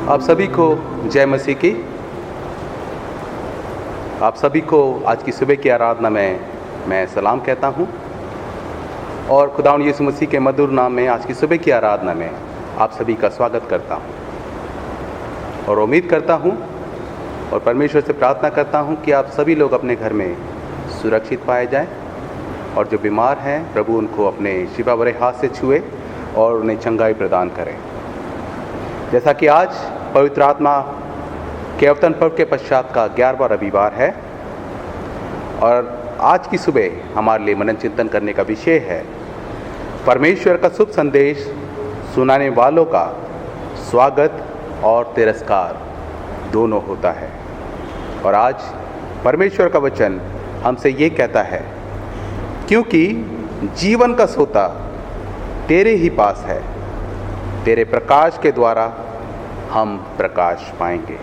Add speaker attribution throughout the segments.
Speaker 1: आप सभी को जय मसीह की। आप सभी को आज की सुबह की आराधना में मैं सलाम कहता हूं और खुदावंद यीशु मसीह के मधुर नाम में आज की सुबह की आराधना में आप सभी का स्वागत करता हूं और उम्मीद करता हूं और परमेश्वर से प्रार्थना करता हूं कि आप सभी लोग अपने घर में सुरक्षित पाए जाएं और जो बीमार हैं प्रभु उनको अपने शिफा भरे हाथ से छुए और उन्हें चंगाई प्रदान करें। जैसा कि आज पवित्र आत्मा के अवतरण पर्व के पश्चात का 11वां रविवार है और आज की सुबह हमारे लिए मनन चिंतन करने का विषय है परमेश्वर का शुभ संदेश सुनाने वालों का स्वागत और तिरस्कार दोनों होता है। और आज परमेश्वर का वचन हमसे ये कहता है, क्योंकि जीवन का सोता तेरे ही पास है, तेरे प्रकाश के द्वारा हम प्रकाश पाएंगे।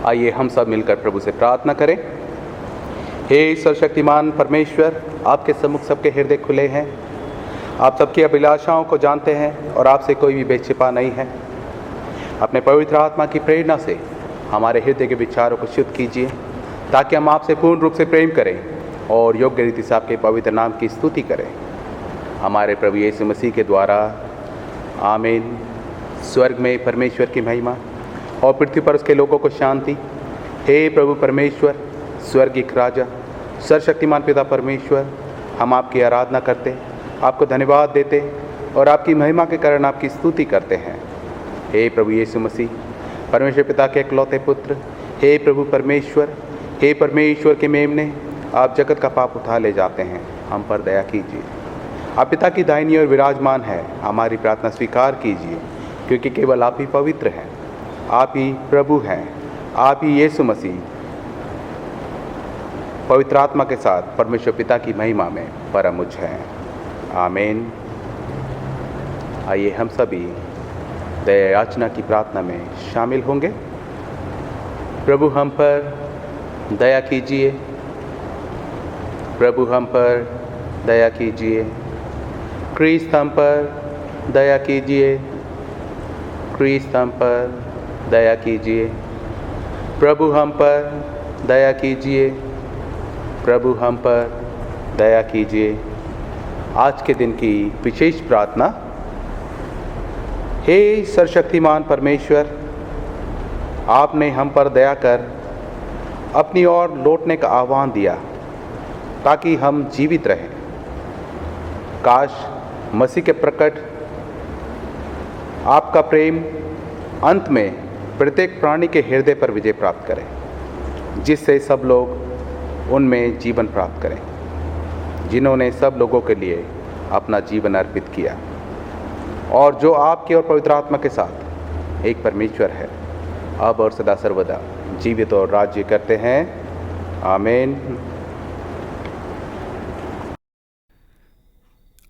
Speaker 1: आइए हम सब मिलकर प्रभु से प्रार्थना करें। हे सर्वशक्तिमान परमेश्वर, आपके सम्मुख सबके हृदय खुले हैं। आप सबकी अभिलाषाओं को जानते हैं और आपसे कोई भी बेछिपा नहीं है। अपने पवित्र आत्मा की प्रेरणा से हमारे हृदय के विचारों को शुद्ध कीजिए, ताकि हम आपसे पूर्ण रूप से प्रेम करें और योग्य रीति से आपके पवित्र नाम की स्तुति करें। हमारे प्रभु यीशु मसीह के द्वारा, आमीन। स्वर्ग में परमेश्वर की महिमा और पृथ्वी पर उसके लोगों को शांति। हे प्रभु परमेश्वर, स्वर्गीय राजा, सर्वशक्तिमान पिता परमेश्वर, हम आपकी आराधना करते, आपको धन्यवाद देते और आपकी महिमा के कारण आपकी स्तुति करते हैं। हे प्रभु यीशु मसीह, परमेश्वर पिता के इकलौते पुत्र, हे प्रभु परमेश्वर, हे परमेश्वर के मेमने, आप जगत का पाप उठा ले जाते हैं, हम पर दया कीजिए। आप पिता की दाहिनी ओर विराजमान है, हमारी प्रार्थना स्वीकार कीजिए, क्योंकि केवल आप ही पवित्र हैं, आप ही प्रभु हैं, आप ही यीशु मसीह पवित्र आत्मा के साथ परमेश्वर पिता की महिमा में परम उच्च हैं। आमीन। आइए हम सभी दया याचना की प्रार्थना में शामिल होंगे। प्रभु हम पर दया कीजिए, प्रभु हम पर दया कीजिए, क्रिस्त हम पर दया कीजिए, क्रिस्त हम पर दया कीजिए, प्रभु हम पर दया कीजिए, प्रभु हम पर दया कीजिए। आज के दिन की विशेष प्रार्थना। हे सर्वशक्तिमान परमेश्वर, आपने हम पर दया कर अपनी ओर लौटने का आह्वान दिया ताकि हम जीवित रहें। काश मसीह के प्रकट आपका प्रेम अंत में प्रत्येक प्राणी के हृदय पर विजय प्राप्त करे, जिससे सब लोग उनमें जीवन प्राप्त करें, जिन्होंने सब लोगों के लिए अपना जीवन अर्पित किया, और जो आपके और पवित्र आत्मा के साथ एक परमेश्वर है, अब और सदा सर्वदा जीवित और राज्य करते हैं। आमीन।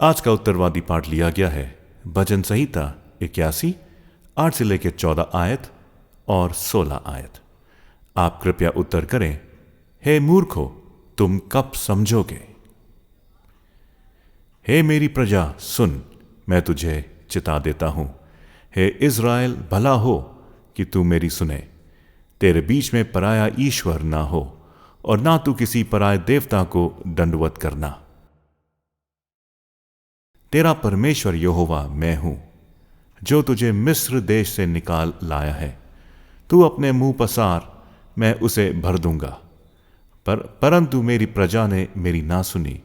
Speaker 2: आज का उत्तरवादी पाठ लिया गया है भजन संहिता 81, 8 से लेकर 14 आयत और 16 आयत। आप कृपया उत्तर करें। हे मूर्खो, तुम कब समझोगे? हे मेरी प्रजा सुन, मैं तुझे चिता देता हूं। हे इज़राइल, भला हो कि तू मेरी सुने। तेरे बीच में पराया ईश्वर ना हो, और ना तू किसी पराये देवता को दंडवत करना। तेरा परमेश्वर यहोवा मैं हूं, जो तुझे मिस्र देश से निकाल लाया है। तू अपने मुंह पसार, मैं उसे भर दूंगा। परंतु मेरी प्रजा ने मेरी ना सुनी,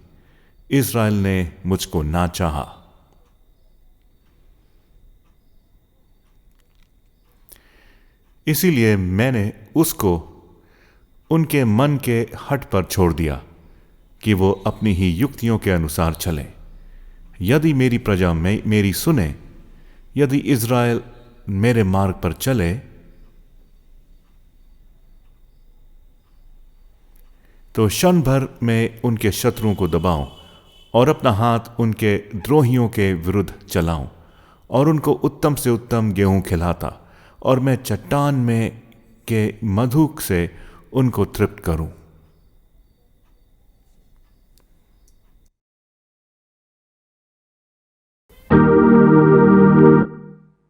Speaker 2: इज़राइल ने मुझको ना चाहा। इसीलिए मैंने उसको उनके मन के हट पर छोड़ दिया कि वो अपनी ही युक्तियों के अनुसार चले। यदि मेरी प्रजा मेरी सुने, यदि इज़राइल मेरे मार्ग पर चले, तो क्षण भर में उनके शत्रुओं को दबाऊं और अपना हाथ उनके द्रोहियों के विरुद्ध चलाऊं, और उनको उत्तम से उत्तम गेहूं खिलाता, और मैं चट्टान में के मधु से उनको तृप्त करूं।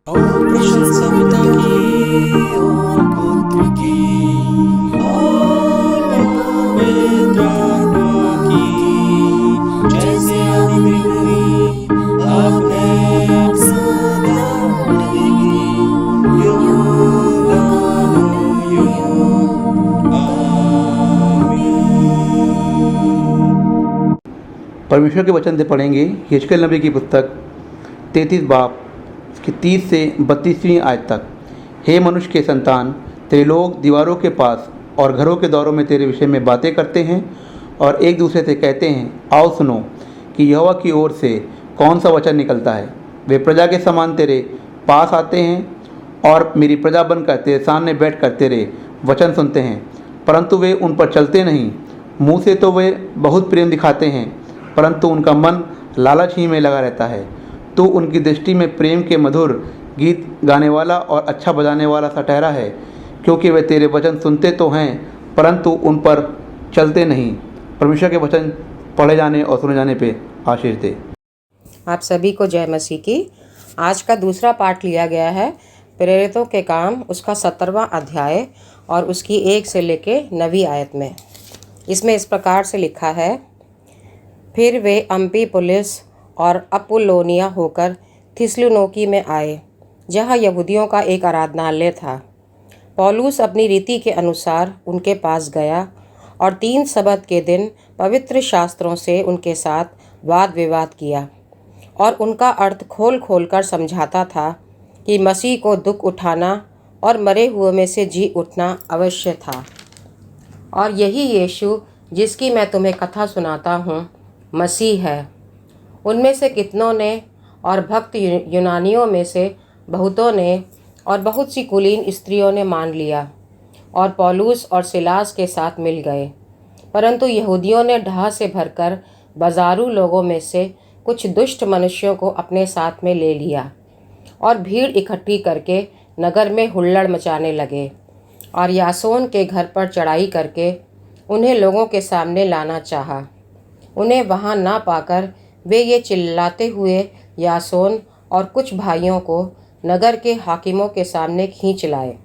Speaker 3: और प्रशंसा पिता की और पुत्र की और पवित्र आत्मा की, जैसे आदि में हुई अब है अब सदा रहेगी, युग युग। आमीन।
Speaker 4: परमेश्वर के वचन से पढ़ेंगे यशकेल नबी की पुस्तक 33 बाब की 30 से 32वीं आयत तक। हे मनुष्य के संतान, तेरे लोग दीवारों के पास और घरों के दौरों में तेरे विषय में बातें करते हैं और एक दूसरे से कहते हैं, आओ सुनो कि यहोवा की ओर से कौन सा वचन निकलता है। वे प्रजा के समान तेरे पास आते हैं और मेरी प्रजा बनकर तेरे सामने बैठ कर तेरे वचन सुनते हैं, परंतु वे उन पर चलते नहीं। मुँह से तो वे बहुत प्रेम दिखाते हैं, परंतु उनका मन लालच ही में लगा रहता है। तो उनकी दृष्टि में प्रेम के मधुर गीत गाने वाला और अच्छा बजाने वाला सा ठहरा है, क्योंकि वे तेरे वचन सुनते तो हैं परंतु उन पर चलते नहीं। परमेश्वर के वचन पढ़े जाने और सुने जाने पे आशीष दे।
Speaker 5: आप सभी को जय मसीह की। आज का दूसरा पाठ लिया गया है प्रेरितों के काम उसका 17वां अध्याय और उसकी 1 से लेके 9वीं आयत में। इसमें इस प्रकार से लिखा है, फिर वे अम्फिपुलिस और अपुल्लोनिया होकर थिस्सलुनीकि में आए, जहाँ यहूदियों का एक आराधनालय था। पौलुस अपनी रीति के अनुसार उनके पास गया और 3 सबत के दिन पवित्र शास्त्रों से उनके साथ वाद विवाद किया और उनका अर्थ खोल खोल कर समझाता था कि मसीह को दुख उठाना और मरे हुए में से जी उठना अवश्य था। और यही यीशु जिसकी मैं तुम्हें कथा सुनाता हूँ मसीह है। उनमें से कितनों ने और भक्त यूनानियों में से बहुतों ने और बहुत सी कुलीन स्त्रियों ने मान लिया और पौलुस और सिलास के साथ मिल गए। परंतु यहूदियों ने ढाह से भरकर बाजारू लोगों में से कुछ दुष्ट मनुष्यों को अपने साथ में ले लिया और भीड़ इकट्ठी करके नगर में हुल्लड़ मचाने लगे और यासोन के घर पर चढ़ाई करके उन्हें लोगों के सामने लाना चाहा। उन्हें वहां ना पाकर वे ये चिल्लाते हुए यासोन और कुछ भाइयों को नगर के हाकिमों के सामने खींच लाए।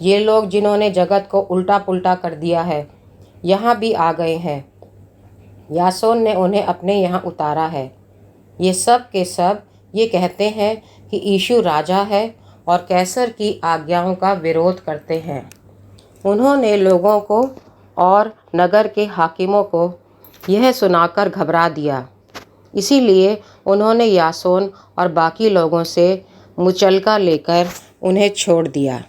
Speaker 5: ये लोग जिन्होंने जगत को उल्टा पुल्टा कर दिया है यहाँ भी आ गए हैं। यासोन ने उन्हें अपने यहाँ उतारा है। ये सब के सब ये कहते हैं कि यीशु राजा है और कैसर की आज्ञाओं का विरोध करते हैं। उन्होंने लोगों को और नगर के हाकिमों को यह सुनाकर घबरा दिया। इसीलिए उन्होंने यासोन और बाकी लोगों से मुचलका लेकर उन्हें छोड़ दिया।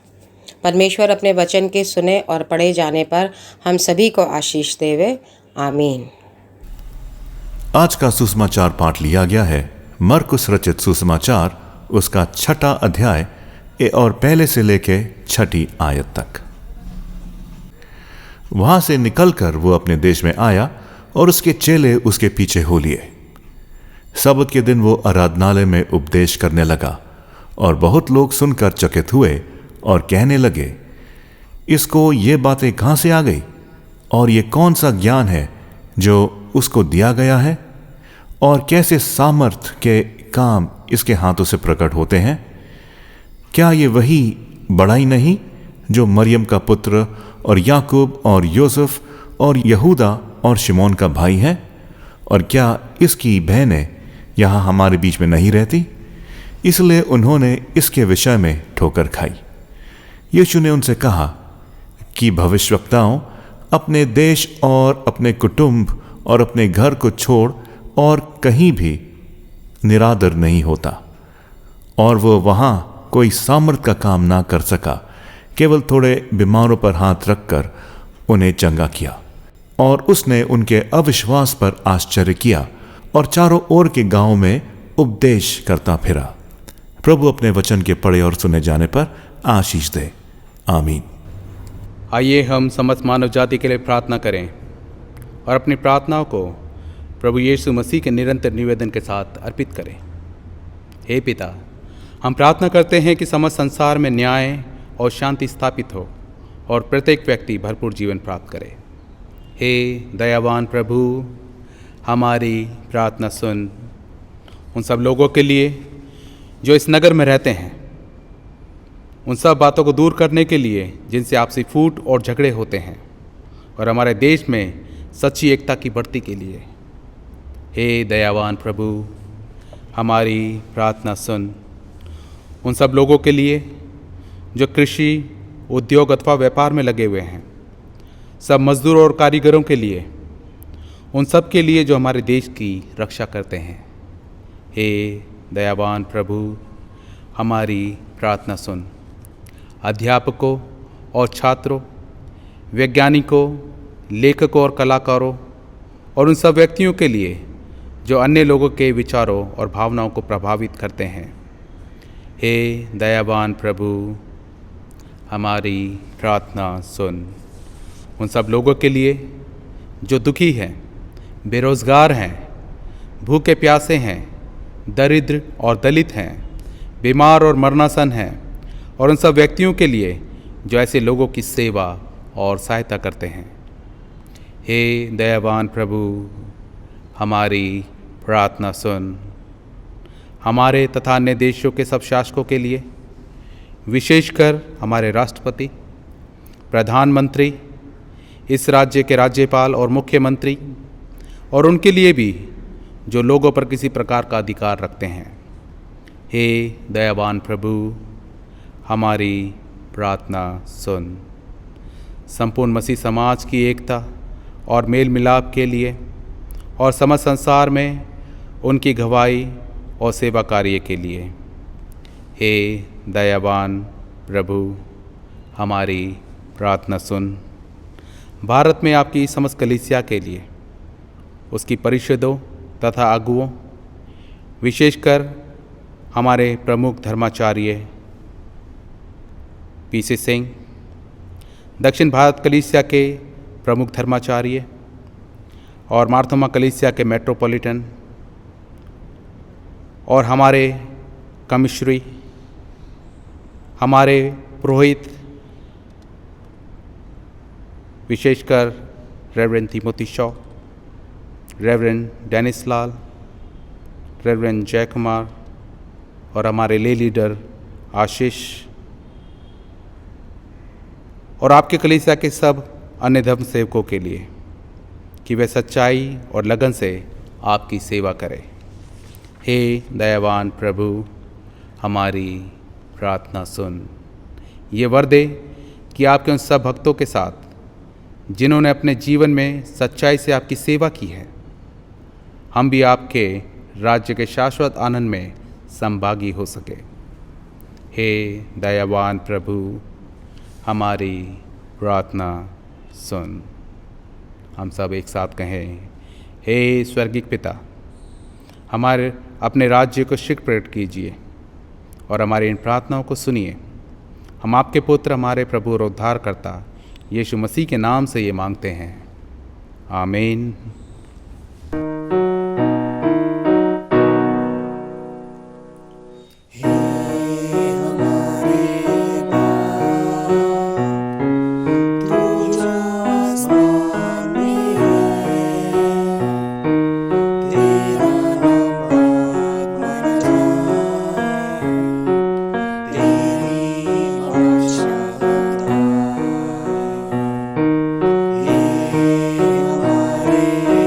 Speaker 5: परमेश्वर अपने वचन के सुने और पढ़े जाने पर हम सभी को आशीष देवे। आमीन।
Speaker 2: आज का सुसमाचार पाठ लिया गया है मरकुस रचित सुसमाचार उसका 6ठा अध्याय और पहले से लेके 6ठी आयत तक। वहां से निकलकर वो अपने देश में आया और उसके चेले उसके पीछे हो लिए। सबत के दिन वो आराधनालय में उपदेश करने लगा और बहुत लोग सुनकर चकित हुए और कहने लगे, इसको ये बातें कहां से आ गई और ये कौन सा ज्ञान है जो उसको दिया गया है और कैसे सामर्थ के काम इसके हाथों से प्रकट होते हैं। क्या ये वही बड़ाई नहीं जो मरियम का पुत्र और याकूब और यूसुफ और यहूदा और शिमोन का भाई है? और क्या इसकी बहनें यहाँ हमारे बीच में नहीं रहती? इसलिए उन्होंने इसके विषय में ठोकर खाई। यीशु ने उनसे कहा कि भविष्यवक्ताओं अपने देश और अपने कुटुंब और अपने घर को छोड़ और कहीं भी निरादर नहीं होता। और वो वहाँ कोई सामर्थ का काम ना कर सका, केवल थोड़े बीमारों पर हाथ रखकर उन्हें चंगा किया। और उसने उनके अविश्वास पर आश्चर्य किया और चारों ओर के गांव में उपदेश करता फिरा। प्रभु अपने वचन के पढ़े और सुने जाने पर आशीष दे। आमीन।
Speaker 1: आइए हम समस्त मानव जाति के लिए प्रार्थना करें और अपनी प्रार्थनाओं को प्रभु यीशु मसीह के निरंतर निवेदन के साथ अर्पित करें। हे पिता, हम प्रार्थना करते हैं कि समस्त संसार में न्याय और शांति स्थापित हो और प्रत्येक व्यक्ति भरपूर जीवन प्राप्त करे। हे दयावान प्रभु, हमारी प्रार्थना सुन। उन सब लोगों के लिए जो इस नगर में रहते हैं, उन सब बातों को दूर करने के लिए जिनसे आपसी फूट और झगड़े होते हैं, और हमारे देश में सच्ची एकता की बढ़ती के लिए। हे दयावान प्रभु, हमारी प्रार्थना सुन। उन सब लोगों के लिए जो कृषि, उद्योग अथवा व्यापार में लगे हुए हैं, सब मजदूरों और कारीगरों के लिए, उन सब के लिए जो हमारे देश की रक्षा करते हैं। हे दयावान प्रभु, हमारी प्रार्थना सुन। अध्यापकों और छात्रों, वैज्ञानिकों, लेखकों और कलाकारों और उन सब व्यक्तियों के लिए जो अन्य लोगों के विचारों और भावनाओं को प्रभावित करते हैं। हे दयावान प्रभु, हमारी प्रार्थना सुन। उन सब लोगों के लिए जो दुखी हैं, बेरोज़गार हैं, भूखे प्यासे हैं, दरिद्र और दलित हैं, बीमार और मरनासन हैं, और उन सब व्यक्तियों के लिए जो ऐसे लोगों की सेवा और सहायता करते हैं। हे दयावान प्रभु, हमारी प्रार्थना सुन। हमारे तथा अन्य देशों के सब शासकों के लिए, विशेषकर हमारे राष्ट्रपति, प्रधानमंत्री, इस राज्य के राज्यपाल और मुख्यमंत्री, और उनके लिए भी जो लोगों पर किसी प्रकार का अधिकार रखते हैं। हे दयावान प्रभु, हमारी प्रार्थना सुन। संपूर्ण मसीह समाज की एकता और मेल मिलाप के लिए और समस्त संसार में उनकी गवाही और सेवा कार्य के लिए, हे दयावान प्रभु, हमारी प्रार्थना सुन। भारत में आपकी समस्त कलीसिया के लिए, उसकी परिषदों तथा अगुओं, विशेषकर हमारे प्रमुख धर्माचार्य पीसी सिंह, दक्षिण भारत कलीसिया के प्रमुख धर्माचार्य और मार्थोमा कलीसिया के मेट्रोपॉलिटन, और हमारे कमिश्नरी, हमारे पुरोहित, विशेषकर Reverend Timothy Shaw, Reverend Dennis Lal, Reverend Jai Kumar, और हमारे ले लीडर आशीष, और आपके कलीसिया के सब अन्य धर्म सेवकों के लिए, कि वे सच्चाई और लगन से आपकी सेवा करें। हे दयावान प्रभु, हमारी प्रार्थना सुन। ये वर दे कि आपके उन सब भक्तों के साथ जिन्होंने अपने जीवन में सच्चाई से आपकी सेवा की है, हम भी आपके राज्य के शाश्वत आनंद में संभागी हो सके। हे दयावान प्रभु, हमारी प्रार्थना सुन। हम सब एक साथ कहें, हे स्वर्गीय पिता, हमारे अपने राज्य को शीघ्र प्रकट कीजिए और हमारी इन प्रार्थनाओं को सुनिए। हम आपके पुत्र, हमारे प्रभु और उद्धारकर्ता यीशु मसीह के नाम से ये मांगते हैं, आमीन।
Speaker 3: हमारे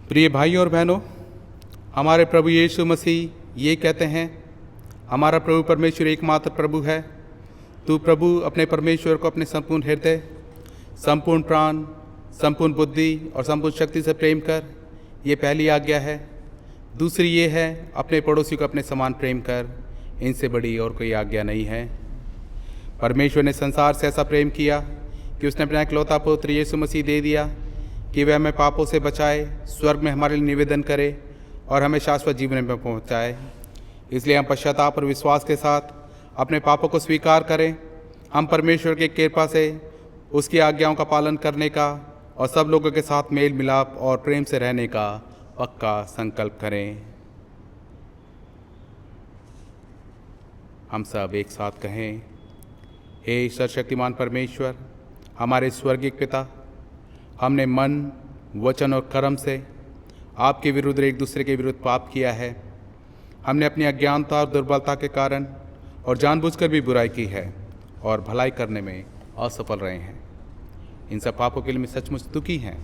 Speaker 1: प्रिय भाइयों और बहनों, हमारे प्रभु यीशु मसीह ये कहते हैं, हमारा प्रभु परमेश्वर एकमात्र प्रभु है। तू प्रभु अपने परमेश्वर को अपने संपूर्ण हृदय, संपूर्ण प्राण, संपूर्ण बुद्धि और संपूर्ण शक्ति से प्रेम कर, ये पहली आज्ञा है। दूसरी ये है, अपने पड़ोसी को अपने समान प्रेम कर। इनसे बड़ी और कोई आज्ञा नहीं है। परमेश्वर ने संसार से ऐसा प्रेम किया कि उसने अपना इकलौता पुत्र यीशु मसीह दे दिया कि वह हमें पापों से बचाए, स्वर्ग में हमारे लिए निवेदन करे और हमें शाश्वत जीवन में पहुंचाए। इसलिए हम पश्चाताप और विश्वास के साथ अपने पापों को स्वीकार करें। हम परमेश्वर की कृपा से उसकी आज्ञाओं का पालन करने का और सब लोगों के साथ मेल मिलाप और प्रेम से रहने का पक्का संकल्प करें। हम सब एक साथ कहें, हे सर्वशक्तिमान परमेश्वर, हमारे स्वर्गीय पिता, हमने मन, वचन और कर्म से आपके विरुद्ध एक दूसरे के विरुद्ध पाप किया है। हमने अपनी अज्ञानता और दुर्बलता के कारण और जानबूझकर भी बुराई की है और भलाई करने में असफल रहे हैं। इन सब पापों के लिए मैं सचमुच दुखी हैं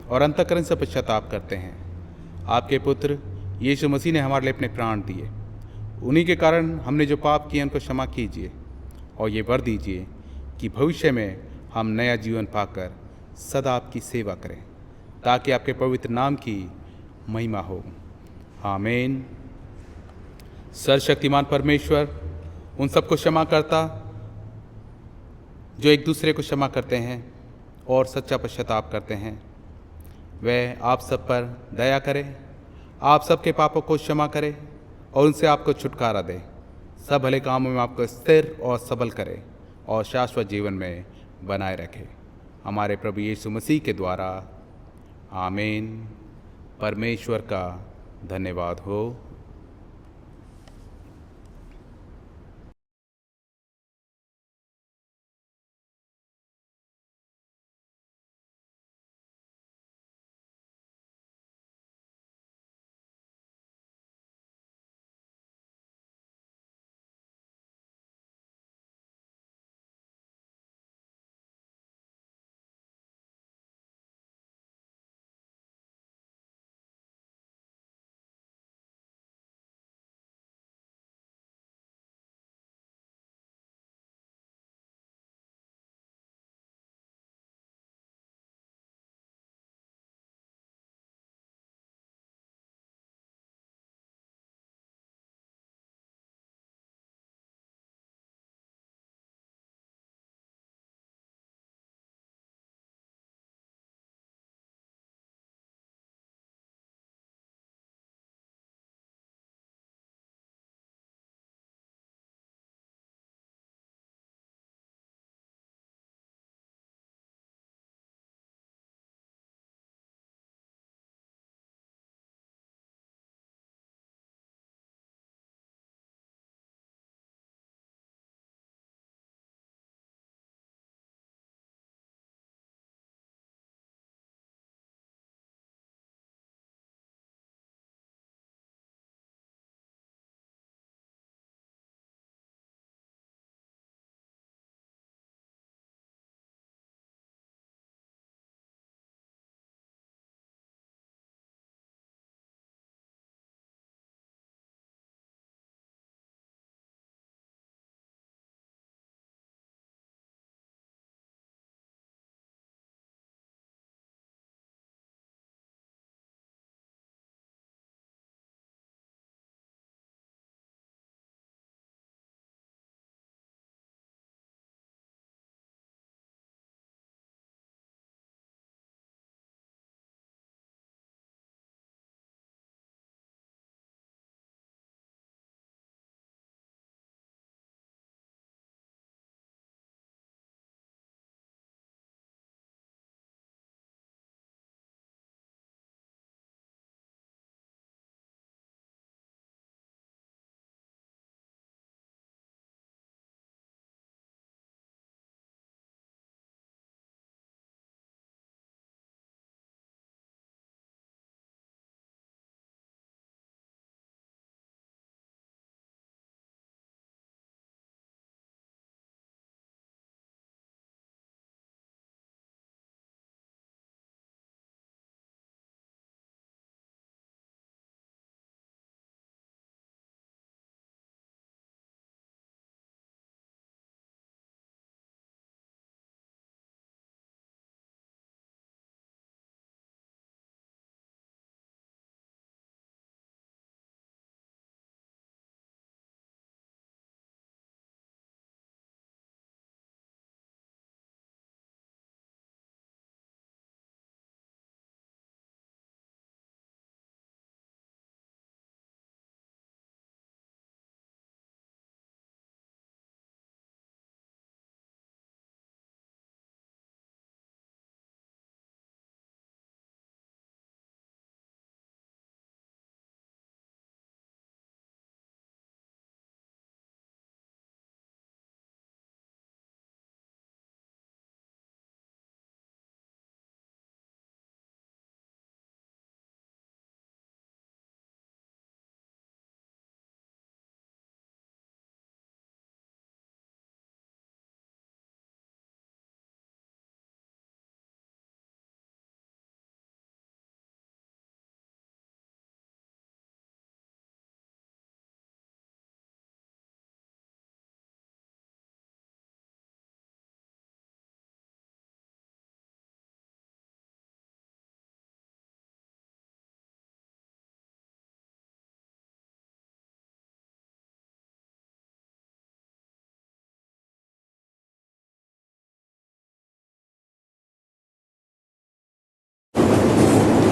Speaker 1: और अंतःकरण से पश्चाताप करते हैं। आपके पुत्र यीशु मसीह ने हमारे लिए अपने प्राण दिए। उन्हीं के कारण हमने जो पाप किए उनको क्षमा कीजिए और ये वर दीजिए कि भविष्य में हम नया जीवन पाकर सदा आपकी सेवा करें, ताकि आपके पवित्र नाम की महिमा हो। आमीन। सर्वशक्तिमान परमेश्वर उन सबको क्षमा करता जो एक दूसरे को क्षमा करते हैं और सच्चा पश्चाताप करते हैं। वह आप सब पर दया करे, आप सबके पापों को क्षमा करे और उनसे आपको छुटकारा दे, सब भले कामों में आपको स्थिर और सबल करे और शाश्वत जीवन में बनाए रखे। हमारे प्रभु यीशु मसीह के द्वारा। आमीन। परमेश्वर का धन्यवाद हो।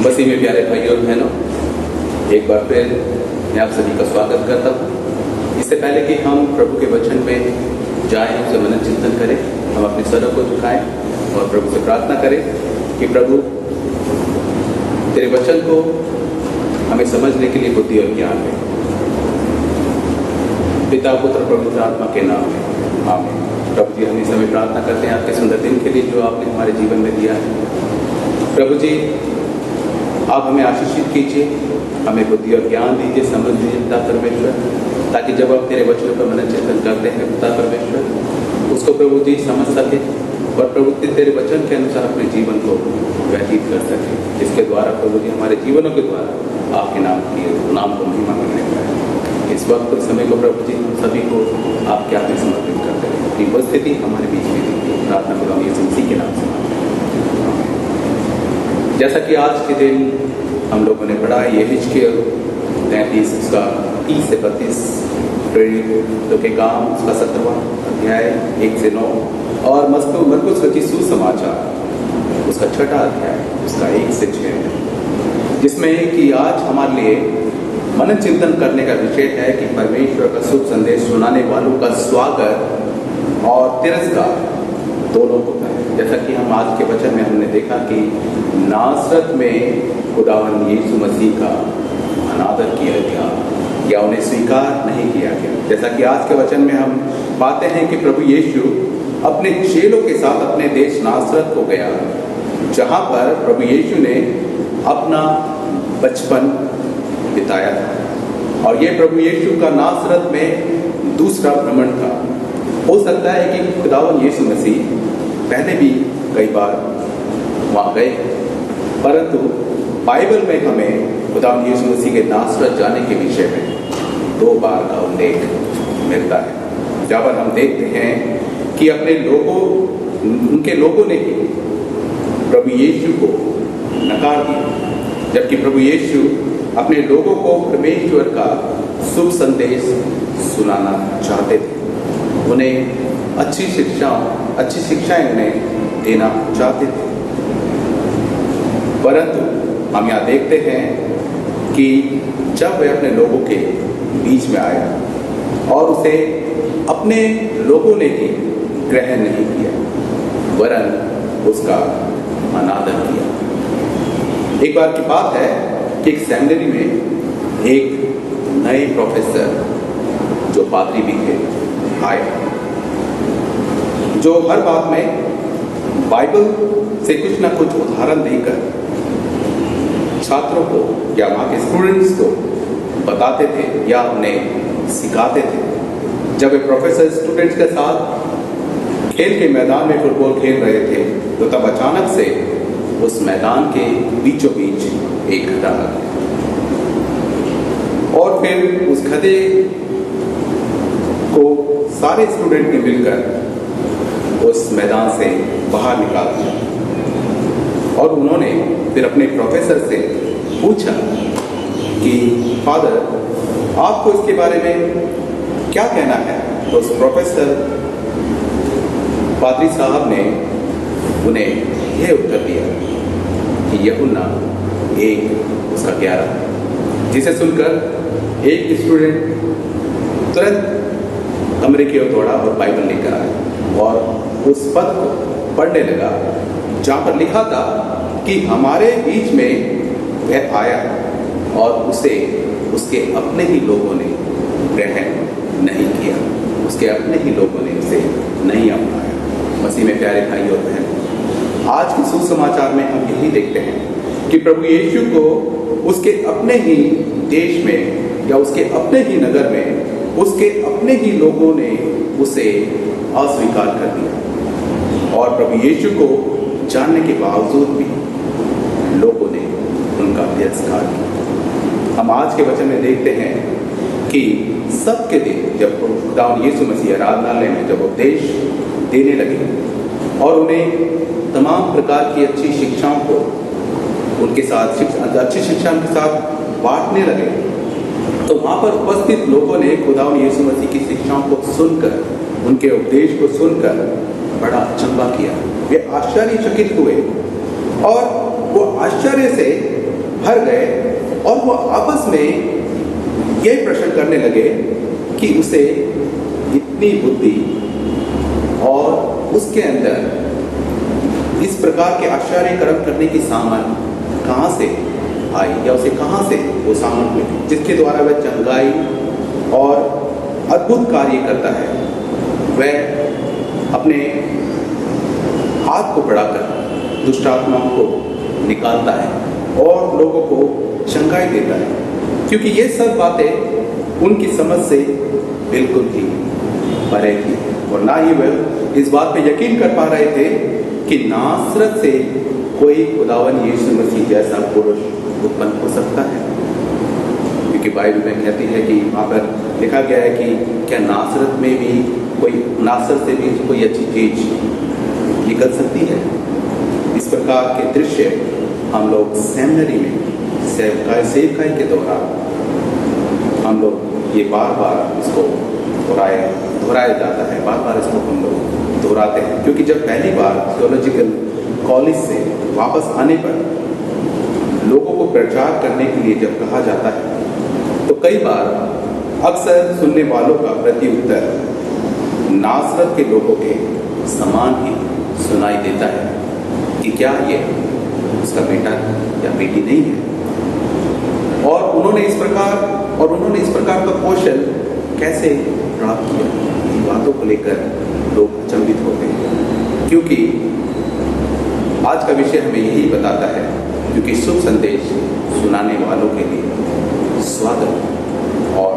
Speaker 1: मसीह में प्यारे भाइयों और बहनों, एक बार फिर मैं आप सभी का स्वागत करता हूँ। इससे पहले कि हम प्रभु के वचन में जाएं, उसे मनन चिंतन करें, हम अपने सरों को झुकाएं और प्रभु से प्रार्थना करें कि प्रभु तेरे वचन को हमें समझने के लिए बुद्धि और ज्ञान दें। पिता पुत्र पवित्र आत्मा के नाम में आमीन। प्रभु जी, हम इस समय प्रार्थना करते हैं आपके सुंदर दिन के लिए जो आपने हमारे जीवन में दिया है। प्रभु जी, आप हमें आशीषित कीजिए, हमें बुद्धि और ज्ञान दीजिए, समझ दीजिए पिता परमेश्वर, ताकि जब आप तेरे वचनों पर मनन चिंतन करते हैं पिता परमेश्वर, उसको प्रभु जी समझ सके और प्रभु तेरे वचन के अनुसार अपने जीवन को व्यतीत कर सके, जिसके द्वारा प्रभु जी हमारे जीवनों के द्वारा आपके नाम को महिमा करने पाए। इस वक्त इस समय को प्रभु जी हम सभी को आपके हाथ में समर्पित करते हैं। अपनी उपस्थिति हमारे बीच में दीजिए, प्रार्थना करूँ यीशु मसीह के नाम से। जैसा कि आज के दिन हम लोगों ने पढ़ा है, यहेजकेल 33 उसका 30 से 32, प्रेरितों के काम उसका 17वां अध्याय 1 से 9 और मरकुस रचित सुसमाचार उसका 6वां अध्याय उसका 1 से 6, जिसमें कि आज हमारे लिए मनन चिंतन करने का विषय है कि परमेश्वर का शुभ संदेश सुनाने वालों का स्वागत और तिरस्कार दोनों होता है। जैसा कि हम आज के वचन में हमने देखा कि नासरत में खुदावंद यीशु मसीह का अनादर किया गया या उन्हें स्वीकार नहीं किया गया। जैसा कि आज के वचन में हम पाते हैं कि प्रभु यीशु अपने चेलों के साथ अपने देश नासरत को गया, जहाँ पर प्रभु यीशु ने अपना बचपन बिताया था। और ये प्रभु यीशु का नासरत में दूसरा भ्रमण था। हो सकता है कि खुदावंद यीशु मसीह पहले भी कई बार वहाँ गए, परंतु बाइबल में हमें खुदावंद यीशु मसीह के नासरत जाने के विषय में 2 बार का उल्लेख मिलता है, जहाँ पर हम देखते हैं कि उनके लोगों ने ही प्रभु यीशु को नकार दिया, जबकि प्रभु यीशु अपने लोगों को परमेश्वर का शुभ संदेश सुनाना चाहते थे। उन्हें अच्छी शिक्षाएं उन्हें देना चाहते थे। परंतु हम यहाँ देखते हैं कि जब वह अपने लोगों के बीच में आया और उसे अपने लोगों ने ही ग्रहण नहीं किया, वरन उसका अनादर किया। एक बार की बात है कि एक सेमिनरी में एक नए प्रोफेसर जो पादरी भी थे आए, जो हर बात में बाइबल से कुछ ना कुछ उदाहरण देकर छात्रों को या वहाँ के स्टूडेंट्स को बताते थे या उन्हें सिखाते थे। जब वे प्रोफेसर स्टूडेंट्स के साथ खेल के मैदान में फुटबॉल खेल रहे थे, तो तब अचानक से उस मैदान के बीचों बीच एक गधा आ गया और फिर उस गधे को सारे स्टूडेंट ने मिलकर उस मैदान से बाहर निकाल दिया। और उन्होंने फिर अपने प्रोफेसर से पूछा कि फादर, आपको इसके बारे में क्या कहना है? तो उस प्रोफेसर पादरी साहब ने उन्हें यह उत्तर दिया कि यूहन्ना 1 उसका 11, जिसे सुनकर एक स्टूडेंट तुरंत कमरे की ओर दौड़ा और बाइबल लेकर आया और उस पद को पढ़ने लगा, जहाँ पर लिखा था कि हमारे बीच में वह आया और उसे उसके अपने ही लोगों ने ग्रहण नहीं किया, उसके अपने ही लोगों ने उसे नहीं अपनाया। मसीह में प्यारे भाई और बहन, आज के सुसमाचार में हम यही देखते हैं कि प्रभु यीशु को उसके अपने ही देश में या उसके अपने ही नगर में उसके अपने ही लोगों ने उसे अस्वीकार कर दिया और प्रभु यीशु को जानने के बावजूद भी लोगों ने उनका तिरस्कार किया। हम आज के वचन में देखते हैं कि सबके दिन जब खुदावंद यीशु मसीह आराधनालय में जब उपदेश देने लगे और उन्हें तमाम प्रकार की अच्छी शिक्षाओं को उनके साथ अच्छी शिक्षा के साथ बांटने लगे, तो वहाँ पर उपस्थित लोगों ने खुदावंद यीशु मसीह की शिक्षाओं को सुनकर, उनके उपदेश को सुनकर बड़ा अचंभा किया। वे आश्चर्यचकित हुए और वो आश्चर्य से भर गए और वो आपस में यही प्रश्न करने लगे कि उसे इतनी बुद्धि और उसके अंदर इस प्रकार के आश्चर्य कर्म करने की सामर्थ कहाँ से आई, या उसे कहाँ से वो सामर्थ मिली जिसके द्वारा वह चंगाई और अद्भुत कार्य करता है। वह अपने हाथ को बढ़ाकर दुष्ट आत्माओं को निकालता है और लोगों को चंगाई देता है, क्योंकि ये सब बातें उनकी समझ से बिल्कुल ही परे थी और ना ही वह इस बात पे यकीन कर पा रहे थे कि नासरत से कोई खुदावन यीशु मसीह जैसा पुरुष उत्पन्न हो सकता है। क्योंकि बाइबल में कहती है कि वहाँ पर लिखा गया है कि क्या नासरत में भी कोई, नासरत से भी कोई अच्छी चीज निकल सकती है। इस प्रकार के दृश्य हम लोग सेमिनरी में सेवकाई के दौरान हम लोग ये बार बार इसको दोहराया जाता है, बार बार इसको हम लोग दोहराते हैं। क्योंकि जब पहली बार थियोलॉजिकल कॉलेज से वापस आने पर लोगों को प्रचार करने के लिए जब कहा जाता है तो कई बार अक्सर सुनने वालों का प्रत्युत्तर नासरत के लोगों के समान ही सुनाई देता है कि क्या ये उसका बेटा या बेटी नहीं है। और उन्होंने इस प्रकार का कौशल कैसे प्राप्त किया, इन बातों को लेकर लोग अचंभित होते हैं। क्योंकि आज का विषय हमें यही बताता है, क्योंकि शुभ संदेश सुनाने वालों के लिए स्वागत और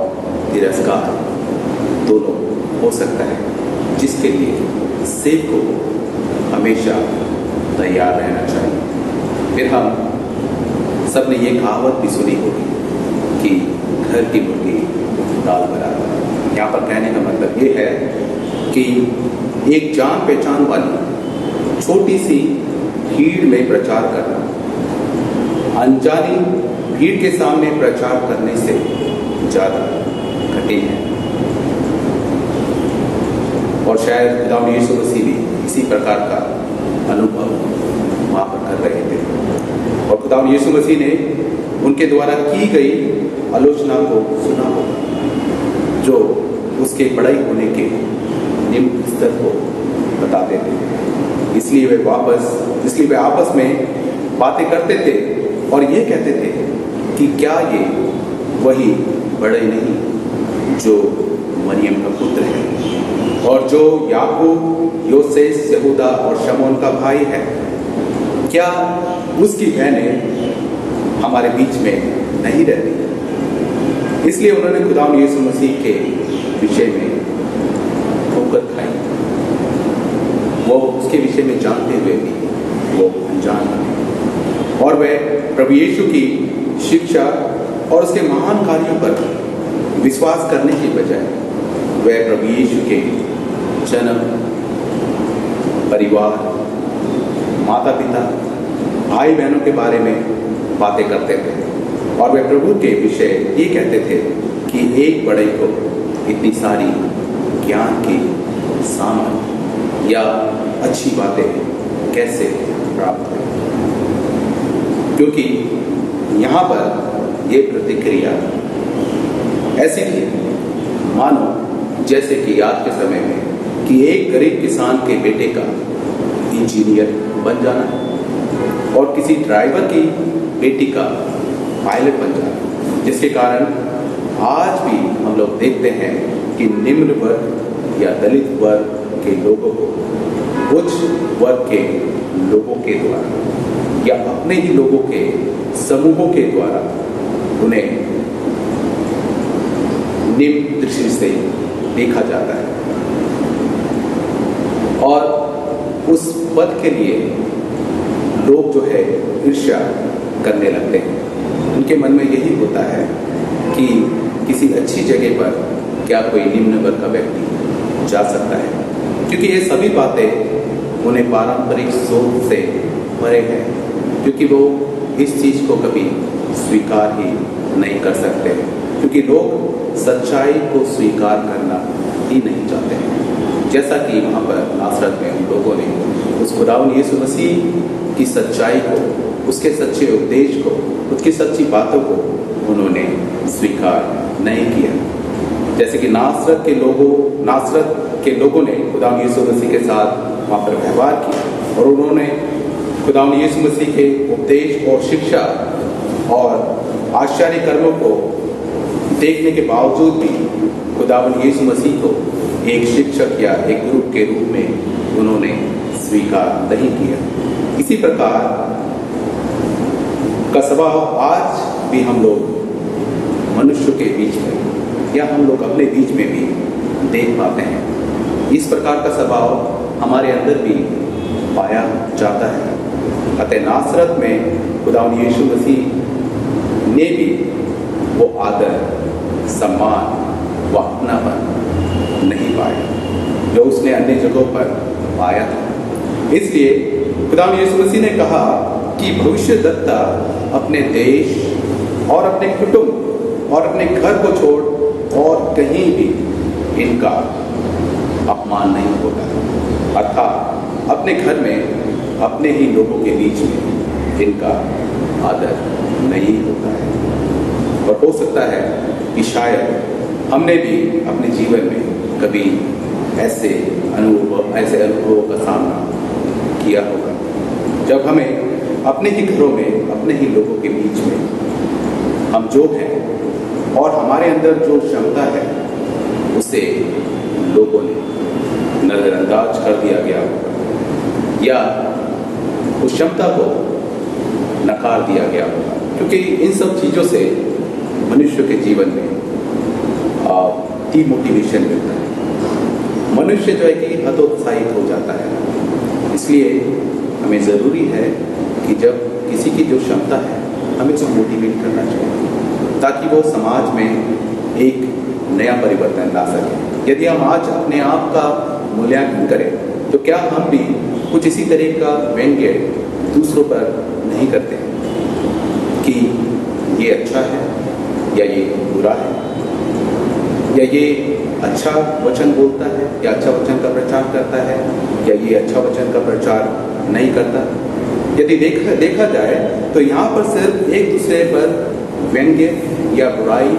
Speaker 1: तिरस्कार दोनों हो सकता है, जिसके लिए सेवक को हमेशा तैयार रहना चाहिए। फिर हम सब ने ये कहावत भी सुनी होगी कि घर की मुर्गी दाल बराबर। यहाँ पर कहने का मतलब ये है कि एक जान पहचान वाली छोटी सी भीड़ में प्रचार करना अनजानी भीड़ के सामने प्रचार करने से ज़्यादा कठिन है। और शायद खुदावंद यीशु मसीह भी इसी प्रकार का अनुभव वहाँ पर कर रहे थे और खुदावंद यीशु मसीह ने उनके द्वारा की गई आलोचना को सुना होगा, जो उसके बड़ाई होने के निम्न स्तर को बताते थे। इसलिए वे आपस में बातें करते थे और ये कहते थे कि क्या ये वही बड़े नहीं जो मरियम का पुत्र है और जो याकूब, योसेस, यहूदा और शमौन का भाई है, क्या उसकी बहनें हमारे बीच में नहीं रहती। इसलिए उन्होंने खुदावंद यीशु मसीह के विषय में ठोकर खाई। वो उसके विषय में जानते हुए भी वो अनजान बने और वह प्रभु यीशु की शिक्षा और उसके महान कार्यों पर विश्वास करने की बजाय वह प्रभु यीशु के जन्म, परिवार, माता पिता, भाई बहनों के बारे में बातें करते थे और वे प्रभु के विषय ये कहते थे कि एक बड़े को इतनी सारी ज्ञान की सामर्थ या अच्छी बातें कैसे प्राप्त करें। क्योंकि यहाँ पर ये प्रतिक्रिया ऐसी थी मानो जैसे कि आज के समय में कि एक गरीब किसान के बेटे का इंजीनियर बन जाना और किसी ड्राइवर की बेटी का पायलट बन जाना, जिसके कारण आज भी हम लोग देखते हैं कि निम्न वर्ग या दलित वर्ग के लोगों को उच्च वर्ग के लोगों के द्वारा या अपने ही लोगों के समूहों के द्वारा उन्हें निम्न दृष्टि से देखा जाता है और उस पद के लिए लोग जो है ईर्ष्या करने लगते हैं। उनके मन में यही होता है कि किसी अच्छी जगह पर क्या कोई निम्न वर्ग का व्यक्ति जा सकता है, क्योंकि ये सभी बातें उन्हें पारंपरिक सोच से परे हैं, क्योंकि वो इस चीज़ को कभी स्वीकार ही नहीं कर सकते, क्योंकि लोग सच्चाई को स्वीकार करना ही नहीं चाहते हैं। जैसा कि वहाँ पर नासरत में उन लोगों ने उस खुदावंद यीशु मसीह की सच्चाई को, उसके सच्चे उपदेश को उसकी सच्ची बातों को उन्होंने स्वीकार नहीं किया। जैसे कि नासरत के लोगों ने खुदावंद यीशु मसीह के साथ वहाँ पर व्यवहार किया और उन्होंने खुदावंद यीशु मसीह के उपदेश और शिक्षा और आश्चर्य कर्मों को देखने के बावजूद भी खुदावंद यीशु मसीह को एक शिक्षक या एक गुरु के रूप में उन्होंने स्वीकार नहीं किया। इसी प्रकार का स्वभाव आज भी हम लोग मनुष्य के बीच में या हम लोग अपने बीच में भी देख पाते हैं। इस प्रकार का स्वभाव हमारे अंदर भी पाया जाता है। अतः नासरत में खुदावंद यीशु मसीह ने भी वो आदर, सम्मान व अपनापन नहीं पाया जो उसने अन्य जगहों पर पाया था। इसलिए खुदावंद यीशु मसीह ने कहा कि भविष्यद्वक्ता अपने देश और अपने कुटुंब और अपने घर को छोड़ और कहीं भी इनका अपमान नहीं होगा। अर्थात अपने घर में अपने ही लोगों के बीच में इनका आदर नहीं होता है। और हो सकता है कि शायद हमने भी अपने जीवन में कभी ऐसे अनुभवों का सामना किया होगा जब हमें अपने ही घरों में अपने ही लोगों के बीच में हम जो हैं और हमारे अंदर जो क्षमता है उसे लोगों ने नजरअंदाज कर दिया गया होगा या उस क्षमता को नकार दिया गया होगा। क्योंकि इन सब चीज़ों से मनुष्य के जीवन में डिमोटिवेशन मिलता है। मनुष्य जो है कि हतोत्साहित हो जाता है। इसलिए हमें ज़रूरी है कि जब किसी की जो क्षमता है हमें उसको मोटिवेट करना चाहिए ताकि वो समाज में एक नया परिवर्तन ला सके। यदि हम आज अपने आप का मूल्यांकन करें तो क्या हम भी कुछ इसी तरह का व्यंग्य दूसरों पर नहीं करते कि ये अच्छा है या ये बुरा है या ये अच्छा वचन बोलता है या अच्छा वचन का प्रचार करता है या ये अच्छा वचन का प्रचार नहीं करता। यदि देखा जाए तो यहाँ पर सिर्फ एक दूसरे पर व्यंग्य या बुराई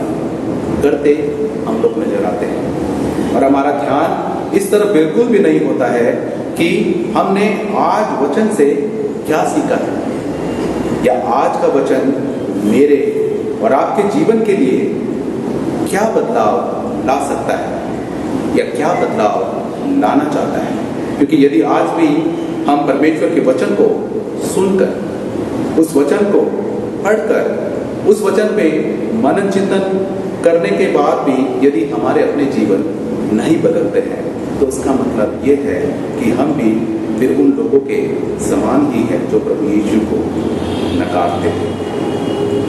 Speaker 1: करते हम लोग नजर आते हैं और हमारा ध्यान इस तरफ बिल्कुल भी नहीं होता है कि हमने आज वचन से क्या सीखा है या आज का वचन मेरे और आपके जीवन के लिए क्या बदलाव ला सकता है या क्या बदलाव लाना चाहता है। क्योंकि यदि आज भी हम परमेश्वर के वचन को सुनकर, उस वचन को पढ़कर, उस वचन पे मनन चिंतन करने के बाद भी यदि हमारे अपने जीवन नहीं बदलते हैं तो उसका मतलब ये है कि हम भी फिर उन लोगों के समान ही हैं जो प्रभु यीशु को नकारते थे।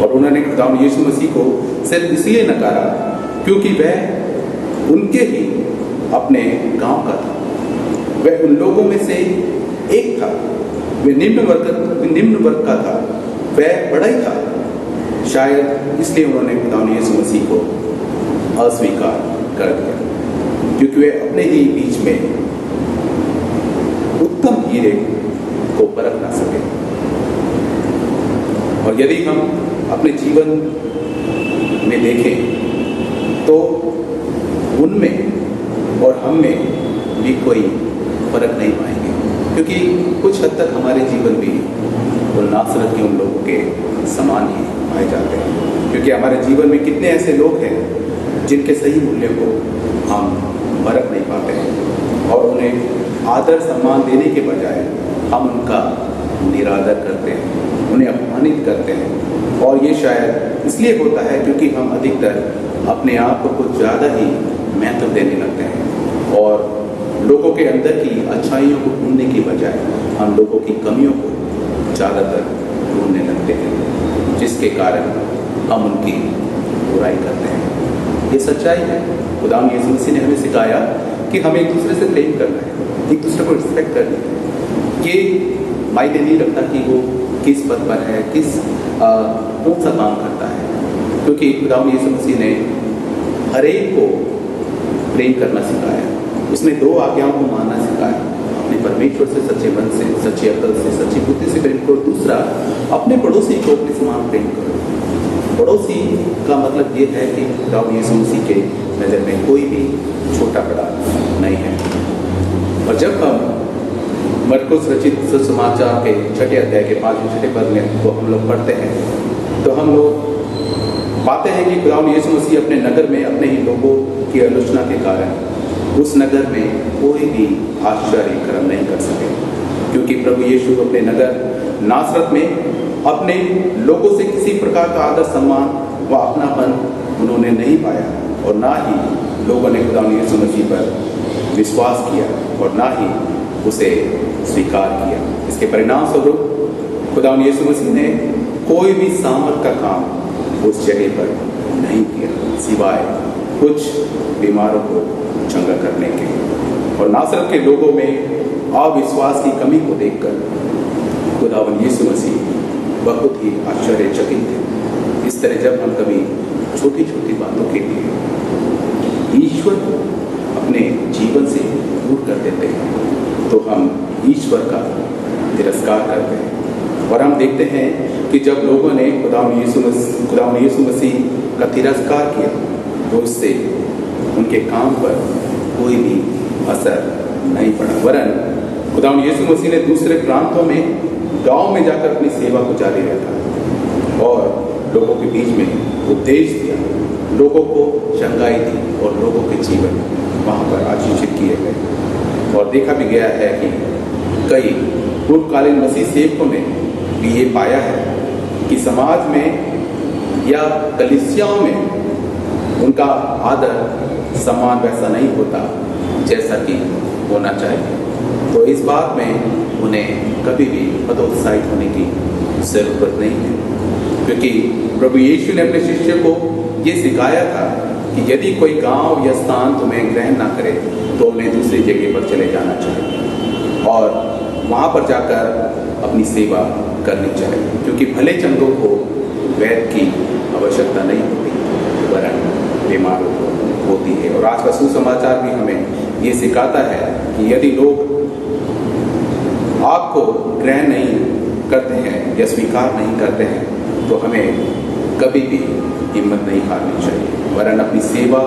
Speaker 1: और उन्होंने खुदावंद यीशु मसीह को सिर्फ इसलिए नकारा क्योंकि वह उनके ही अपने गांव का था, वह उन लोगों में से एक था, वह निम्न वर्ग का था, वह बड़ा ही था। शायद इसलिए उन्होंने खुदावंद यीशु मसीह को अस्वीकार कर दिया क्योंकि वे अपने ही बीच में उत्तम हीरे को परख ना सके। और यदि हम अपने जीवन में देखें तो उनमें और हम में भी कोई फर्क नहीं पाएंगे क्योंकि कुछ हद तक हमारे जीवन भी वो नासरत के उन लोगों के समान ही पाए जाते हैं। क्योंकि हमारे जीवन में कितने ऐसे लोग हैं जिनके सही मूल्यों को हम परख नहीं पाते हैं और उन्हें आदर सम्मान देने के बजाय हम उनका निरादर करते हैं, उन्हें अपमानित करते हैं। और ये शायद इसलिए होता है क्योंकि हम अधिकतर अपने आप को कुछ ज़्यादा ही महत्व देने लगते हैं और लोगों के अंदर की अच्छाइयों को ढूंढने की बजाय हम लोगों की कमियों को ज़्यादातर ढूंढने लगते हैं, जिसके कारण हम उनकी बुराई करते हैं। ये सच्चाई है। खुदावंद यीशु मसीह ने हमें सिखाया कि हमें एक दूसरे से प्रेम करना है, एक दूसरे को रिस्पेक्ट करनी है। ये मायने नहीं रखता कि वो किस पद पर है, कौन सा काम करता है, क्योंकि खुदावंद यीशु मसीह ने हर एक को प्रेम करना सिखाया। उसने 2 आज्ञाओं को मानना सिखाया, अपने परमेश्वर से सच्चे मन से, सच्ची अकल से, सच्ची बुद्धि से प्रेम करो। दूसरा, अपने पड़ोसी को को अपने समान प्रेम करो। पड़ोसी का मतलब ये है कि खुदावंद यीशु मसीह के नज़र में कोई भी छोटा बड़ा नहीं है। और जब हम मरकुस रचित सुसमाचार के 6 अध्याय के 5-6 पद में को हम लोग पढ़ते हैं, तो हम लोग पाते हैं कि खुदावंद यीशु मसीह अपने नगर में अपने ही लोगों की आलोचना के कारण उस नगर में कोई भी आश्चर्य कर्म नहीं कर सके, क्योंकि प्रभु यीशु अपने नगर नासरत में अपने लोगों से किसी प्रकार का आदर सम्मान व अपनापन उन्होंने नहीं पाया, और ना ही लोगों ने खुदावंद यीशु मसीह पर विश्वास किया और ना ही उसे स्वीकार किया। इसके परिणाम स्वरूप खुदावंद यीशु मसीह ने कोई भी सामर्थ का काम उस जगह पर नहीं किया, सिवाय कुछ बीमारों को चंगा करने के। और नासरत के लोगों में अविश्वास की कमी को देखकर खुदावंद यीशु मसीह बहुत ही आश्चर्यचकित थे। इस तरह जब हम कभी छोटी छोटी बातों के लिए ईश्वर को अपने जीवन से दूर कर देते हैं, तो हम ईश्वर का तिरस्कार करते हैं। और हम देखते हैं कि जब लोगों ने खुदावंद यीशु मसीह का तिरस्कार किया, तो उससे उनके काम पर कोई भी असर नहीं पड़ा, वरन खुदावंद यीशु मसीह ने दूसरे प्रांतों में गांव में जाकर अपनी सेवा को जारी रखा और लोगों के बीच में उपदेश दिया, लोगों को चंगाई दी और लोगों के जीवन वहाँ पर आशीषित किए गए। और देखा भी गया है कि कई पूर्वकालीन मसीह सेवकों ने भी ये पाया है कि समाज में या कलीसियाओं में उनका आदर सम्मान वैसा नहीं होता जैसा कि होना चाहिए। तो इस बात में उन्हें कभी भी हतोत्साहित होने की ज़रूरत नहीं है, क्योंकि प्रभु यीशु ने अपने शिष्य को ये सिखाया था कि यदि कोई गांव या स्थान तुम्हें ग्रहण ना करे तो उन्हें दूसरी जगह पर चले जाना चाहिए और वहाँ पर जाकर अपनी सेवा करनी चाहिए, क्योंकि भले चंदों को वैद्य की आवश्यकता नहीं होती, वरन बीमारों को होती है। और आज का सुसमाचार भी हमें ये सिखाता है कि यदि लोग आपको ग्रहण नहीं करते हैं या स्वीकार नहीं करते हैं, तो हमें कभी भी हिम्मत नहीं हारनी चाहिए, वरन अपनी सेवा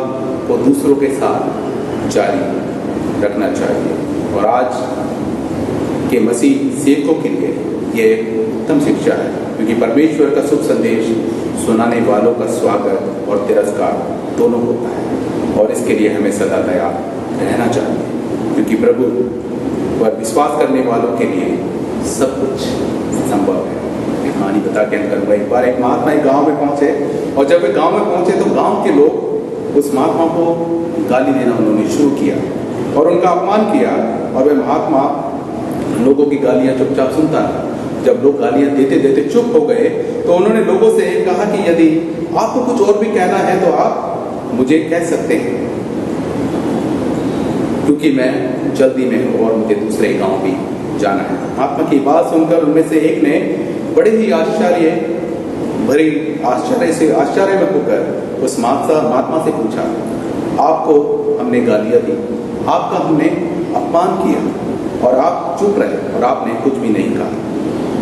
Speaker 1: को दूसरों के साथ जारी रखना चाहिए। और आज के मसीह सेवकों के लिए ये उत्तम शिक्षा है, क्योंकि परमेश्वर का शुभ संदेश सुनाने वालों का स्वागत और तिरस्कार दोनों होता है, और इसके लिए हमें सदा तैयार रहना चाहिए, क्योंकि प्रभु पर विश्वास करने वालों के लिए सब कुछ संभव है। एक कहानी बता के अंत करूँगा। एक बार एक महात्मा एक गाँव में पहुँचे, और जब वे गाँव में पहुँचे तो गाँव के लोग उस महात्मा को गाली देना उन्होंने शुरू किया और उनका अपमान किया, और वह महात्मा लोगों की गालियाँ चुपचाप सुनता था। जब लोग गालियाँ देते देते चुप हो गए तो उन्होंने लोगों से कहा कि यदि आपको कुछ और भी कहना है तो आप मुझे कह सकते हैं, क्योंकि मैं जल्दी में हूँ और मुझे दूसरे गांव भी जाना है। महात्मा की बात सुनकर उनमें से एक ने बड़े ही आश्चर्य में होकर उस महात्मा से पूछा, आपको हमने गालियाँ दी, आपका हमने अपमान किया और आप चुप रहे और आपने कुछ भी नहीं कहा।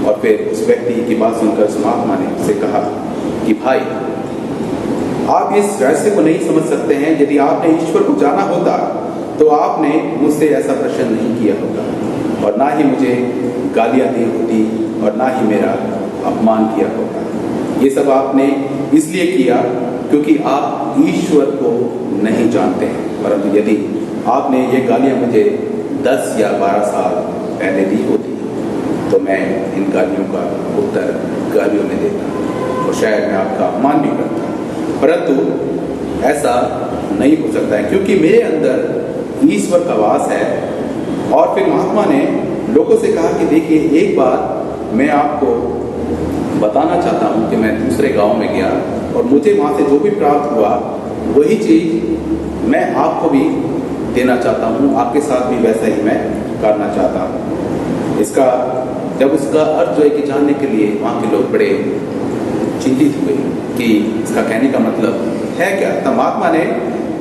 Speaker 1: और फिर उस व्यक्ति की बात सुनकर उस महात्मा ने उससे कहा कि भाई, आप इस रहस्य को नहीं समझ सकते हैं। यदि आपने ईश्वर को जाना होता तो आपने मुझसे ऐसा प्रश्न नहीं किया होता, और ना ही मुझे गालियाँ दी होती और ना ही मेरा अपमान किया होता। ये सब आपने इसलिए किया क्योंकि आप ईश्वर को नहीं जानते हैं, परंतु यदि आपने ये गालियाँ मुझे 10 या 12 साल पहले दी होती तो मैं इन गालियों का उत्तर गालियों में देता और शायद मैं आपका अपमान भी करता, परंतु ऐसा नहीं हो सकता है क्योंकि मेरे अंदर ईश्वर का वास है। और फिर महात्मा ने लोगों से कहा कि देखिए, एक बात मैं आपको बताना चाहता हूँ कि मैं दूसरे गांव में गया और मुझे वहाँ से जो भी प्राप्त हुआ वही चीज़ मैं आपको भी देना चाहता हूँ, आपके साथ भी वैसा ही मैं करना चाहता हूँ। इसका जब उसका अर्थ जो है कि जानने के लिए वहाँ के लोग बड़े चिंतित हुए कि इसका कहने का मतलब है क्या। तब महात्मा ने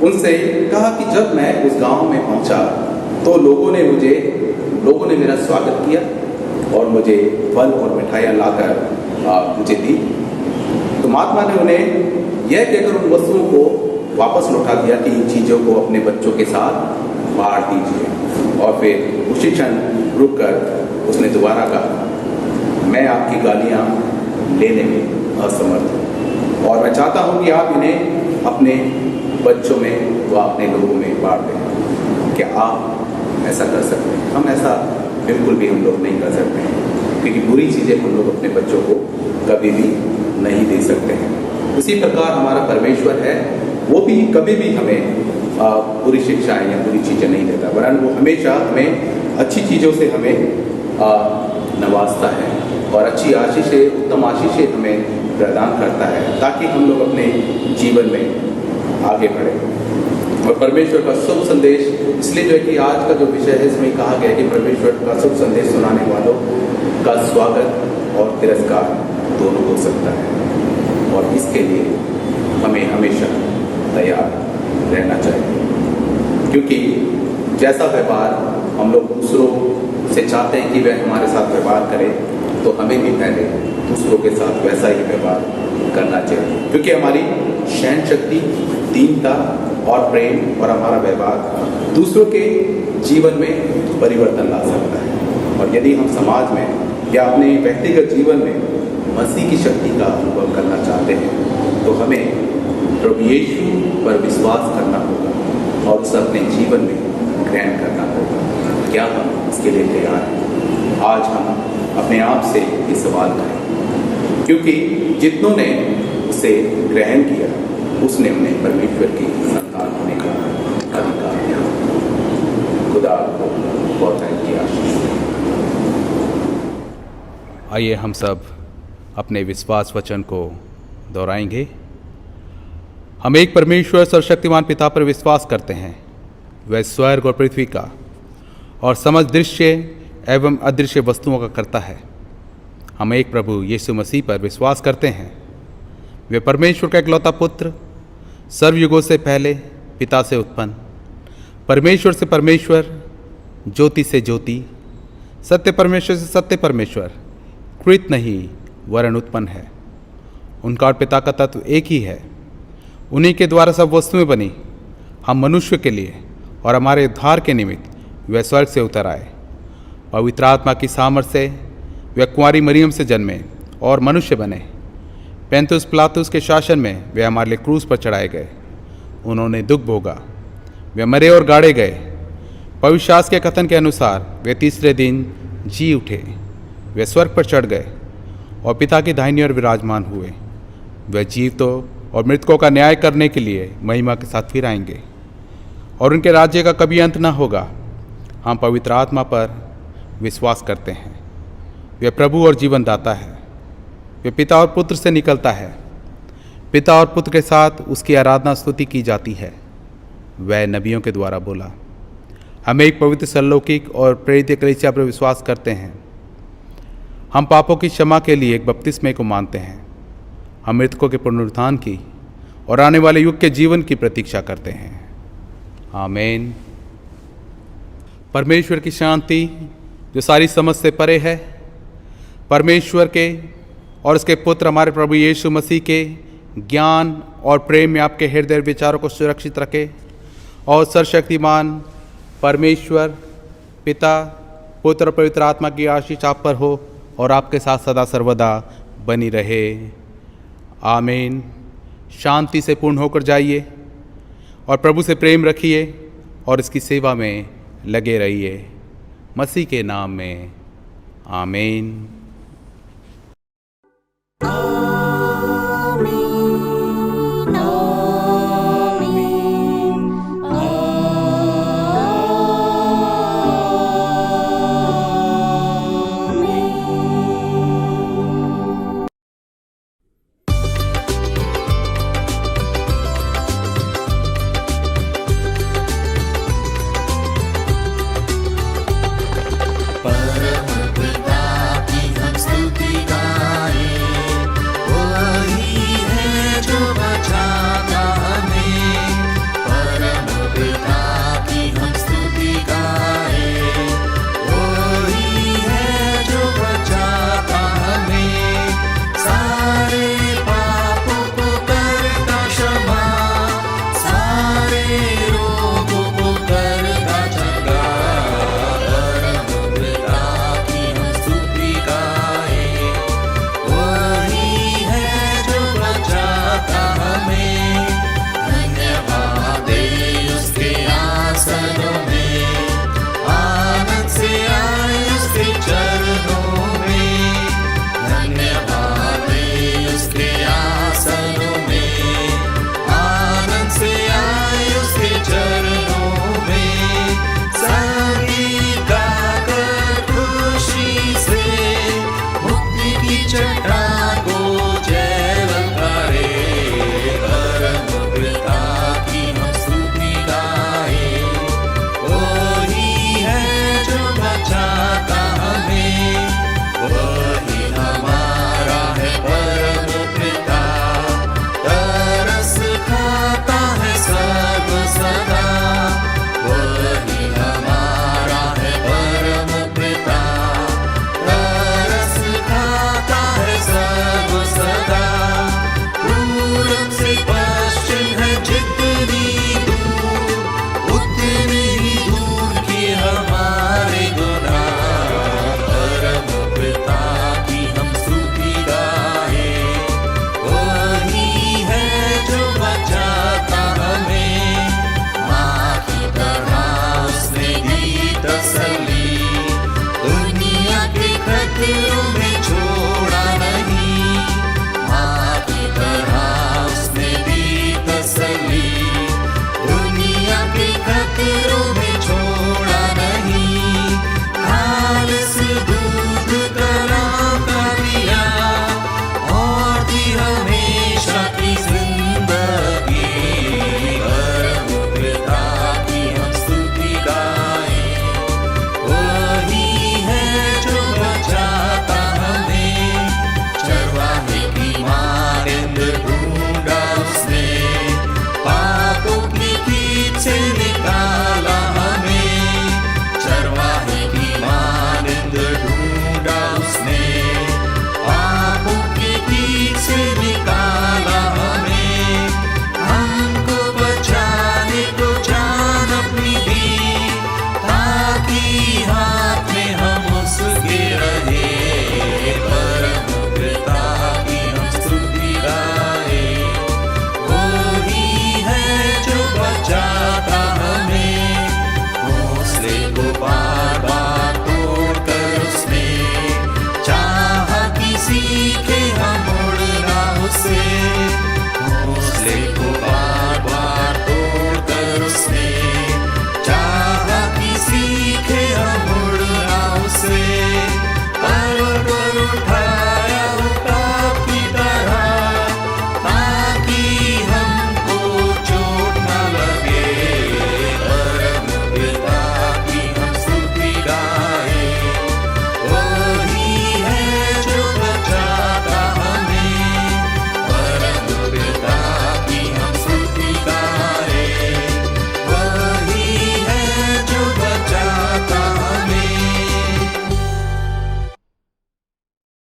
Speaker 1: उनसे कहा कि जब मैं उस गांव में पहुंचा तो लोगों ने मेरा स्वागत किया और मुझे फल और मिठाइयाँ लाकर मुझे दी। तो महात्मा ने उन्हें यह कहकर उन वस्तुओं को वापस लौटा दिया कि इन चीज़ों को अपने बच्चों के साथ बांट दीजिए। और फिर उसी क्षण रुक कर उसने दोबारा कहा, मैं आपकी गालियाँ लेने में असमर्थ हूँ और मैं चाहता हूँ कि आप इन्हें अपने बच्चों में व अपने लोगों में बांट दें। क्या आप ऐसा कर सकते हैं? हम ऐसा बिल्कुल भी हम लोग नहीं कर सकते हैं, क्योंकि बुरी चीज़ें हम लोग अपने बच्चों को कभी भी नहीं दे सकते हैं। उसी प्रकार हमारा परमेश्वर है, वो भी कभी भी हमें बुरी शिक्षाएं या बुरी चीज़ें नहीं देता, वरन वो हमेशा हमें अच्छी चीज़ों से हमें नवाजता है और अच्छी आशीषें, उत्तम आशीषें हमें प्रदान करता है, ताकि हम लोग अपने जीवन में आगे बढ़ें। और परमेश्वर का शुभ संदेश, इसलिए जो है कि आज का जो विषय है इसमें कहा गया है कि परमेश्वर का शुभ संदेश सुनाने वालों का स्वागत और तिरस्कार दोनों हो सकता है, और इसके लिए हमें हमेशा तैयार रहना चाहिए। क्योंकि जैसा व्यवहार हम लोग दूसरों से चाहते हैं कि वह हमारे साथ व्यवहार करें, तो हमें भी पहले दूसरों के साथ वैसा ही व्यवहार करना चाहिए। क्योंकि हमारी सहन शक्ति, दीनता और प्रेम और हमारा व्यवहार दूसरों के जीवन में परिवर्तन ला सकता है। और यदि हम समाज में या अपने व्यक्तिगत जीवन में मसीह की शक्ति का अनुभव करना चाहते हैं, तो हमें प्रभु यीशु पर विश्वास करना होगा और उसे अपने जीवन में ग्रहण करना होगा। क्या हम इसके लिए तैयार हैं? आज हम अपने आप से ये सवाल करें, क्योंकि जितनों ने उसे ग्रहण किया उसने उन्हें परमेश्वर की संतान होने का अधिकार दिया। खुदा को बहुत किया।
Speaker 6: आइए हम सब अपने विश्वास वचन को दोहराएंगे। हम एक परमेश्वर सर्वशक्तिमान पिता पर विश्वास करते हैं, वह स्वर्ग और पृथ्वी का और समस्त दृश्य एवं अदृश्य वस्तुओं का करता है। हम एक प्रभु यीशु मसीह पर विश्वास करते हैं, वे परमेश्वर का इकलौता पुत्र, सर्वयुगों से पहले पिता से उत्पन्न, परमेश्वर से परमेश्वर, ज्योति से ज्योति, सत्य परमेश्वर से सत्य परमेश्वर, कृत नहीं वरन उत्पन्न है। उनका और पिता का तत्व एक ही है। उन्हीं के द्वारा सब वस्तुएं बनी। हम मनुष्य के लिए और हमारे उद्धार के निमित्त वे स्वर्ग से उतर आए। पवित्र आत्मा की सामर्थ से वे कुंवारी मरियम से जन्मे और मनुष्य बने। पेंतुस पिलातुस के शासन में वे हमारे लिए क्रूस पर चढ़ाए गए। उन्होंने दुख भोगा, वे मरे और गाड़े गए। पवित्र शास्त्र के कथन के अनुसार वे तीसरे दिन जी उठे। वे स्वर्ग पर चढ़ गए और पिता की दाहिनी ओर विराजमान हुए। वे जीवितों और मृतकों का न्याय करने के लिए महिमा के साथ फिर आएंगे और उनके राज्य का कभी अंत न होगा। हम पवित्र आत्मा पर विश्वास करते हैं, वे प्रभु और जीवन दाता है। वे पिता और पुत्र से निकलता है। पिता और पुत्र के साथ उसकी आराधना स्तुति की जाती है। वह नबियों के द्वारा बोला। हम एक पवित्र सरलौकिक और प्रेरित कलीसिया पर विश्वास करते हैं। हम पापों की क्षमा के लिए एक बपतिस्मे को मानते हैं। हम मृतकों के पुनरुत्थान की और आने वाले युग के जीवन की प्रतीक्षा करते हैं। आमीन। परमेश्वर की शांति जो सारी समझ से परे है, परमेश्वर के और उसके पुत्र हमारे प्रभु यीशु मसीह के ज्ञान और प्रेम में आपके हृदय विचारों को सुरक्षित रखे और सर्वशक्तिमान परमेश्वर पिता, पुत्र और पवित्र आत्मा की आशीष आप पर हो और आपके साथ सदा सर्वदा बनी रहे। आमीन। शांति से पूर्ण होकर जाइए और प्रभु से प्रेम रखिए और इसकी सेवा में लगे रहिए। मसीह के नाम में आमीन।